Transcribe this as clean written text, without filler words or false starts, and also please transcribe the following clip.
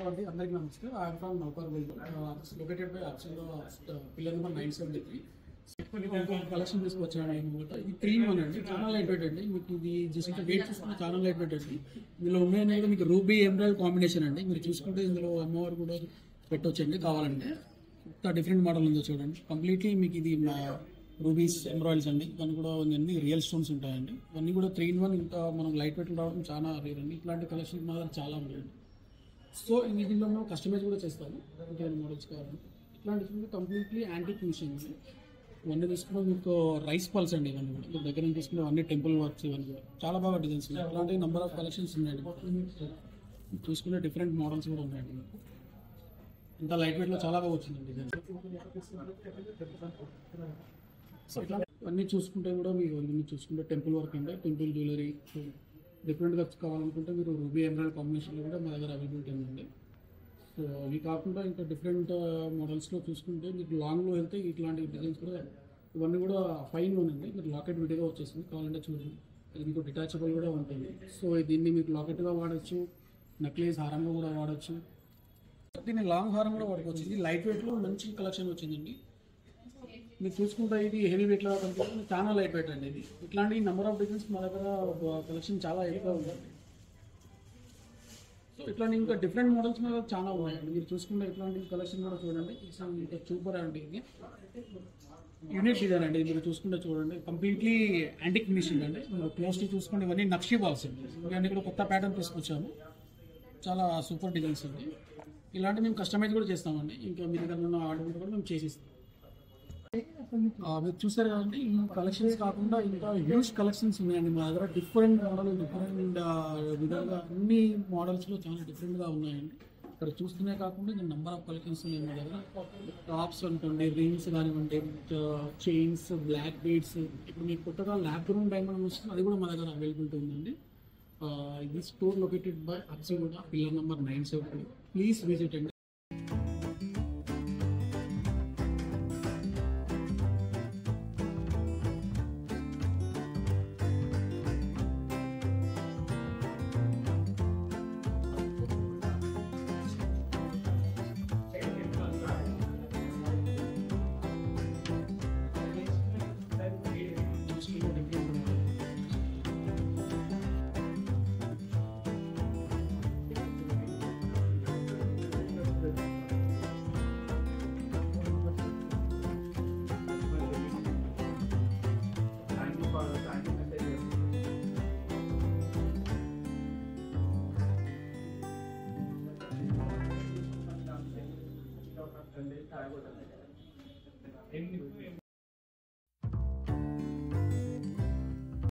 అండి అందరికీ నమస్తే. ఐఎమ్ ఫ్రమ్ నౌకర్ లొకేటెడ్ బై అర్చంలో పిల్లర్ నెంబర్ 973. కలెక్షన్ తీసుకొచ్చాను. ఇది 3-in-1 అండి. చాలా లైట్ వెయిట్ అండి. మీకు ఇది జస్ట్ వెయిట్ చూసుకుంటే చాలా లైట్ వెయిట్ అండి. ఇందులో ఉన్నాయని మీకు రూబీ ఎమరాల్డ్ కాంబినేషన్ అండి. మీరు చూసుకుంటే ఇందులో అమ్మవారు కూడా పెట్టొచ్చండి కావాలంటే. ఇంత డిఫరెంట్ మోడల్ ఉందో చూడండి. కంప్లీట్లీ మీకు ఇది రూబీస్ ఎమరాల్డ్స్ అండి. ఇవన్నీ కూడా అన్ని రియల్ స్టోన్స్ ఉంటాయండి. ఇవన్నీ కూడా 3-in-1. ఇంకా మనం లైట్ వెయిట్ రావడం చాలా రేర్ అండి. ఇట్లాంటి కలెక్షన్ మాత్రం చాలా ఉన్నాయండి. సో వీటిల్లో మనం కస్టమైజ్ కూడా చేస్తాము. ఇంకేమైనా మోడల్స్ కావాలి ఇట్లాంటి కంప్లీట్లీ యాంటిక్ మిషన్ అండి. ఇవన్నీ తీసుకున్న మీకు రైస్ పల్స్ అండి. ఇవన్నీ కూడా మీ దగ్గర నుంచి తీసుకునే అన్ని టెంపుల్ వర్క్స్ ఇవన్నీ కూడా చాలా బాగా డిజైన్స్ ఉన్నాయి. ఇట్లాంటి నెంబర్ ఆఫ్ కలెక్షన్స్ ఉన్నాయండి. చూసుకునే డిఫరెంట్ మోడల్స్ కూడా ఉన్నాయండి. ఇంత లైట్ వెయిట్లో చాలా బాగా వచ్చిందండి డిజైన్. సో ఇట్లా ఇవన్నీ చూసుకుంటే కూడా మీరు ఇవన్నీ చూసుకుంటే టెంపుల్ వర్క్ అండి. టెంపుల్ జ్యువెలరీ డిఫరెంట్గా కావాలనుకుంటే మీరు రూబీ ఎమరాల్డ్ కాంబినేషన్లో కూడా మా దగ్గర అవైలబిలిటీ ఉందండి. సో ఇవి కాకుండా ఇంకా డిఫరెంట్ మోడల్స్లో చూసుకుంటే మీకు లాంగ్లో వెళ్తే ఇట్లాంటి డిజైన్స్ కూడా ఇవన్నీ కూడా 5-in-1 అండి. మీరు లాకెట్ విడిగా వచ్చేసింది కావాలంటే చూడండి. ఇది మీకు డిటాచబుల్ కూడా ఉంటుంది. సో దీన్ని మీకు లాకెట్గా వాడచ్చు, నెక్లెస్ హారంగా కూడా వాడచ్చు, దీన్ని లాంగ్ హారం కూడా వాడుకోవచ్చు. ఇది లైట్ వెయిట్లో మంచి కలెక్షన్ వచ్చిందండి. మీరు చూసుకుంటే ఇది హెవీ వెయిట్లో కనిపిస్తుంది, చాలా లైట్ వెయిట్ అండి. ఇది ఇట్లాంటి నెంబర్ ఆఫ్ డిజైన్స్ మా దగ్గర కలెక్షన్ చాలా ఎక్కువ ఉందండి. సో ఇట్లాంటి ఇంకా డిఫరెంట్ మోడల్స్ మీద చాలా ఉన్నాయండి. మీరు చూసుకుంటే ఇట్లాంటి కలెక్షన్ కూడా చూడండి. ఇంకా సూపర్ అండి. ఇది యూనిక్ డిజైన్ అండి. మీరు చూసుకుంటే చూడండి కంప్లీట్లీ యాంటిక్ మిషన్ అండి. మీరు క్లోజ్లీ చూసుకుంటే ఇవన్నీ నక్షి బాల్స్ అండి. ఇవన్నీ కూడా కొత్త ప్యాటర్న్ తీసుకొచ్చాము. చాలా సూపర్ డిజైన్స్ అండి. ఇలాంటి మేము కస్టమైజ్ కూడా చేస్తామండి. ఇంకా మీ దగ్గర ఉన్న ఆర్డర్ కూడా మేము చేసిస్తాం. మీరు చూసారు కదండి. ఈ కలెక్షన్స్ కాకుండా ఇంకా హ్యూజ్ కలెక్షన్స్ ఉన్నాయండి మా దగ్గర. డిఫరెంట్ మోడల్ డిఫరెంట్ విధంగా అన్ని మోడల్స్లో చాలా డిఫరెంట్గా ఉన్నాయండి. ఇక్కడ చూస్తూనే కాకుండా ఇంకా నెంబర్ ఆఫ్ కలెక్షన్స్ ఉన్నాయి మా దగ్గర. టాప్స్ ఉంటుంది, రింగ్స్ కానివ్వండి, చైన్స్, బ్లాక్ బీడ్స్. ఇప్పుడు మీకు కొత్తగా ల్యాబ్ గ్రౌండ్ డైమండ్ వస్తుంది, అది కూడా మా దగ్గర అవైలబిలిటీ ఉందండి. ఇది store located by Archaguda, pillar number 973. Please visit అండి.